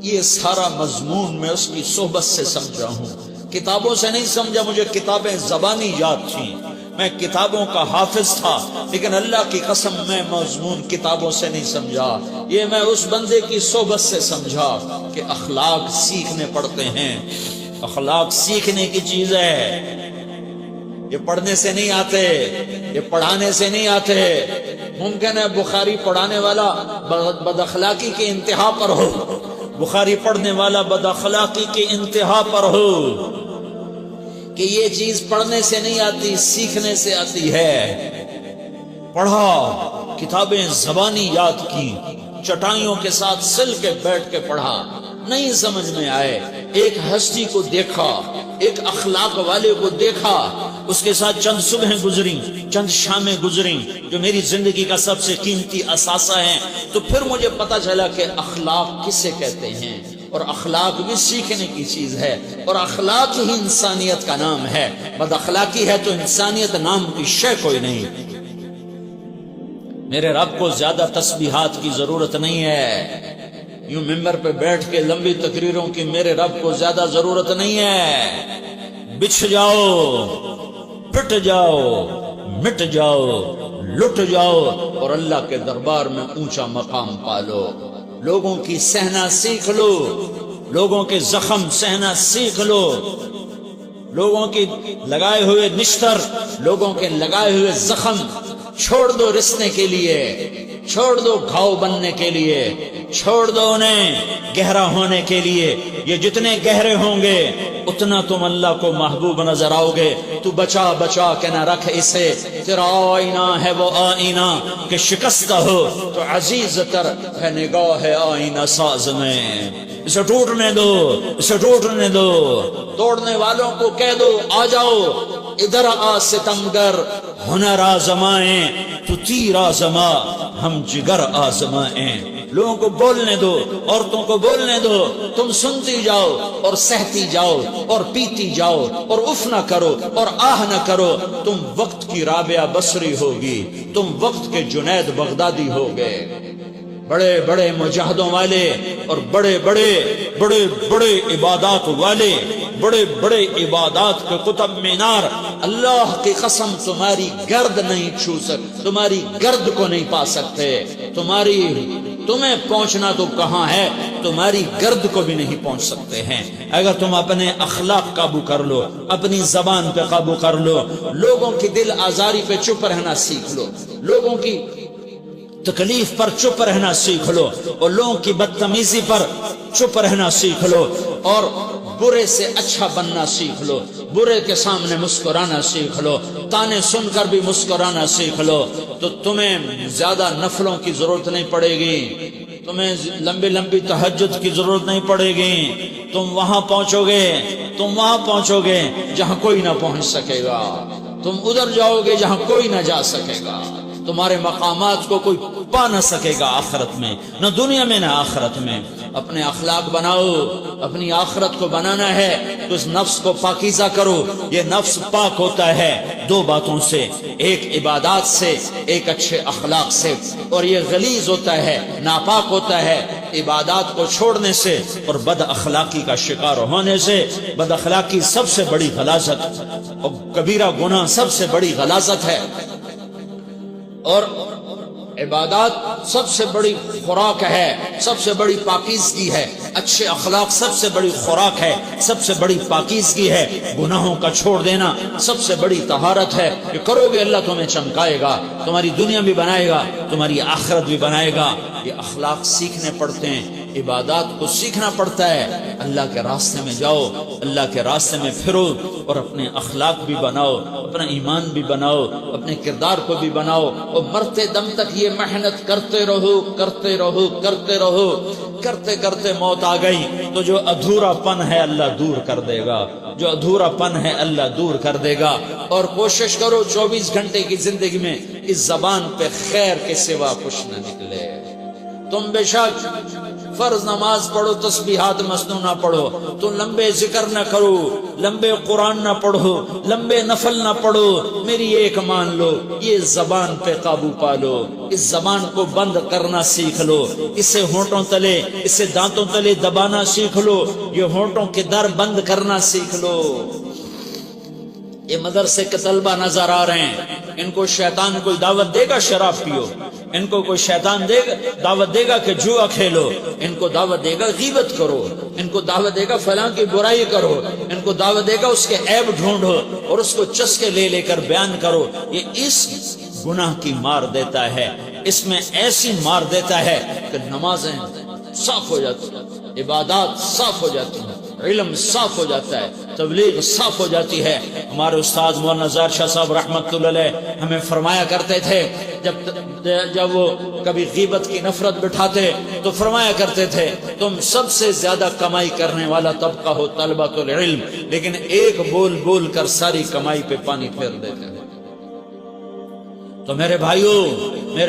یہ سارا مضمون میں اس کی صحبت سے سمجھا ہوں، کتابوں سے نہیں سمجھا۔ مجھے کتابیں زبانی یاد تھیں، میں کتابوں کا حافظ تھا، لیکن اللہ کی قسم میں مضمون کتابوں سے نہیں سمجھا، یہ میں اس بندے کی صحبت سے سمجھا کہ اخلاق سیکھنے پڑتے ہیں۔ اخلاق سیکھنے کی چیز ہے، یہ پڑھنے سے نہیں آتے، یہ پڑھانے سے نہیں آتے۔ ممکن ہے بخاری پڑھانے والا بد اخلاقی کی انتہا پر ہو، بخاری پڑھنے والا بد اخلاقی کی انتہا پر ہو، کہ یہ چیز پڑھنے سے نہیں آتی، سیکھنے سے آتی ہے۔ پڑھا، کتابیں زبانی یاد کی، چٹائیوں کے ساتھ سل کے بیٹھ کے پڑھا، نہیں سمجھ میں آئے، ایک ہستی کو دیکھا، ایک اخلاق والے کو دیکھا، اس کے ساتھ چند صبحیں گزری، چند شامیں گزری جو میری زندگی کا سب سے قیمتی اثاثہ ہیں، تو پھر مجھے پتا چلا کہ اخلاق کسے کہتے ہیں، اور اخلاق بھی سیکھنے کی چیز ہے، اور اخلاق ہی انسانیت کا نام ہے۔ بد اخلاقی ہے تو انسانیت نام کی شے کوئی نہیں۔ میرے رب کو زیادہ تسبیحات کی ضرورت نہیں ہے، یوں ممبر پہ بیٹھ کے لمبی تقریروں کی میرے رب کو زیادہ ضرورت نہیں ہے۔ بچھ جاؤ، پٹ جاؤ، مٹ جاؤ، لٹ جاؤ، اور اللہ کے دربار میں اونچا مقام پالو۔ لوگوں کی سہنا سیکھ لو، لوگوں کے زخم سہنا سیکھ لو، لوگوں کی لگائے ہوئے نشتر، لوگوں کے لگائے ہوئے زخم چھوڑ دو رسنے کے لیے، چھوڑ دو گھاؤ بننے کے لیے، چھوڑ دو انہیں گہرا ہونے کے لیے۔ یہ جتنے گہرے ہوں گے اتنا تم اللہ کو محبوب نظر آؤ گے۔ تو بچا بچا کے نہ رکھ اسے، تیرا آئینہ ہے وہ آئینہ کہ شکستہ ہو تو عزیز تر ہے نگاہ آئینہ ساز میں۔ اسے ٹوٹنے دو، اسے ٹوٹنے دو۔ توڑنے والوں کو کہہ دو آ جاؤ، ادھر آ ستمگر، ہنر آزمائیں تو تیر آزما، ہم جگر آزمائیں۔ لوگوں کو بولنے دو، عورتوں کو بولنے دو، تم سنتی جاؤ اور سہتی جاؤ اور پیتی جاؤ اور اف نہ کرو اور آہ نہ کرو۔ تم وقت کی رابعہ بصری ہوگی، تم وقت کے جنید بغدادی ہوگے۔ بڑے بڑے مجاہدوں والے اور بڑے بڑے بڑے بڑے عبادات والے، بڑے بڑے عبادات کے قطب مینار، اللہ کی قسم تمہاری گرد نہیں چھو سکتے، تمہاری گرد کو نہیں پا سکتے۔ تمہیں پہنچنا تو کہاں ہے، تمہاری گرد کو بھی نہیں پہنچ سکتے ہیں۔ اگر تم اپنے اخلاق قابو کر لو، اپنی زبان پہ قابو کر لو، لوگوں کی دل آزاری پہ چپ رہنا سیکھ لو، لوگوں کی تکلیف پر چپ رہنا سیکھ لو، اور لوگوں کی بدتمیزی پر چپ رہنا سیکھ لو، اور برے سے اچھا بننا سیکھ لو، برے کے سامنے مسکرانا سیکھ لو، تانے سن کر بھی مسکرانا سیکھ لو، تو تمہیں زیادہ نفلوں کی ضرورت نہیں پڑے گی، تمہیں لمبی لمبی تہجد کی ضرورت نہیں پڑے گی۔ تم وہاں پہنچو گے، تم وہاں پہنچو گے جہاں کوئی نہ پہنچ سکے گا، تم ادھر جاؤ گے جہاں کوئی نہ جا سکے گا، تمہارے مقامات کو کوئی پا نہ سکے گا آخرت میں، نہ دنیا میں نہ آخرت میں۔ اپنے اخلاق بناؤ، اپنی آخرت کو بنانا ہے تو اس نفس کو پاکیزہ کرو۔ یہ نفس پاک ہوتا ہے دو باتوں سے، ایک عبادات سے، ایک اچھے اخلاق سے، اور یہ غلیظ ہوتا ہے، ناپاک ہوتا ہے عبادات کو چھوڑنے سے اور بد اخلاقی کا شکار ہونے سے۔ بد اخلاقی سب سے بڑی غلاظت اور کبیرہ گناہ سب سے بڑی غلاظت ہے، اور عبادات سب سے بڑی خوراک ہے، سب سے بڑی پاکیزگی ہے۔ اچھے اخلاق سب سے بڑی خوراک ہے، سب سے بڑی پاکیزگی ہے۔ گناہوں کا چھوڑ دینا سب سے بڑی طہارت ہے۔ یہ کرو گے اللہ تمہیں چمکائے گا، تمہاری دنیا بھی بنائے گا، تمہاری آخرت بھی بنائے گا۔ یہ اخلاق سیکھنے پڑتے ہیں، عبادات کو سیکھنا پڑتا ہے۔ اللہ کے راستے میں جاؤ، اللہ کے راستے میں پھرو، اور اپنے اخلاق بھی بناؤ، اپنا ایمان بھی بناؤ، اپنے کردار کو بھی بناؤ، اور مرتے دم تک یہ محنت کرتے رہو، کرتے رہو، کرتے رہو۔ کرتے کرتے موت آ گئی تو جو ادھورا پن ہے اللہ دور کر دے گا، جو ادھورا پن ہے اللہ دور کر دے گا۔ اور کوشش کرو 24 گھنٹے کی زندگی میں اس زبان پہ خیر کے سوا کچھ نہ نکلے۔ تم بے شک فرض نماز پڑھو تسبیحات مسنونہ پڑھو، تو لمبے ذکر نہ کرو، لمبے قرآن نہ پڑھو، لمبے نفل نہ پڑھو، میری ایک مان لو، یہ زبان پہ قابو پالو، اس زبان کو بند کرنا سیکھ لو، اسے ہونٹوں تلے، اسے دانتوں تلے دبانا سیکھ لو، یہ ہونٹوں کے در بند کرنا سیکھ لو۔ یہ مدرسے کے طلبہ نظر آ رہے ہیں، ان کو شیطان کوئی دعوت دے گا شراب پیو، ان کو کوئی شیطان دعوت دے گا کہ جوا کھیلو، ان کو دعوت دے گا غیبت کرو، ان کو دعوت دے گا فلاں کی برائی کرو، ان کو دعوت دے گا اس کے عیب ڈھونڈو اور اس کو چسکے لے لے کر بیان کرو۔ یہ اس گناہ کی مار دیتا ہے، اس میں ایسی مار دیتا ہے کہ نمازیں صاف ہو جاتی ہیں، عبادات صاف ہو جاتی ہیں، علم صاف ہو جاتا ہے، تبلیغ صاف ہو جاتی ہے۔ ہمارے استاد مولانا زار شاہ صاحب رحمۃ اللہ علیہ ہمیں فرمایا کرتے تھے، جب وہ کبھی غیبت کی نفرت بٹھاتے تو فرمایا کرتے تھے تم سب سے زیادہ کمائی کرنے والا طبقہ ہو طلبۃ العلم، لیکن ایک بول بول کر ساری کمائی پہ پانی پھیر دیتے ہیں۔ تو میرے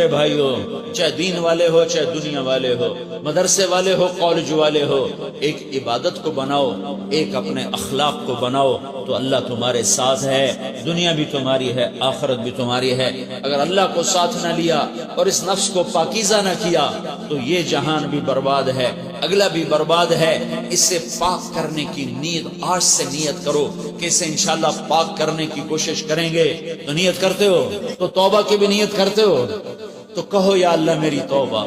بھائیوں چاہے دین والے ہو چاہے دنیا والے ہو، مدرسے والے ہو کالج والے ہو، ایک عبادت کو بناؤ، ایک اپنے اخلاق کو بناؤ، تو اللہ تمہارے ساتھ ہے، دنیا بھی تمہاری ہے، آخرت بھی تمہاری ہے۔ اگر اللہ کو ساتھ نہ لیا اور اس نفس کو پاکیزہ نہ کیا تو یہ جہان بھی برباد ہے، اگلا بھی برباد ہے۔ اسے پاک کرنے کی نیت آج سے نیت کرو کہ اسے انشاءاللہ پاک کرنے کی کوشش کریں گے۔ تو نیت کرتے ہو تو توبہ کی بھی نیت کرتے ہو، تو کہو یا اللہ میری توبہ،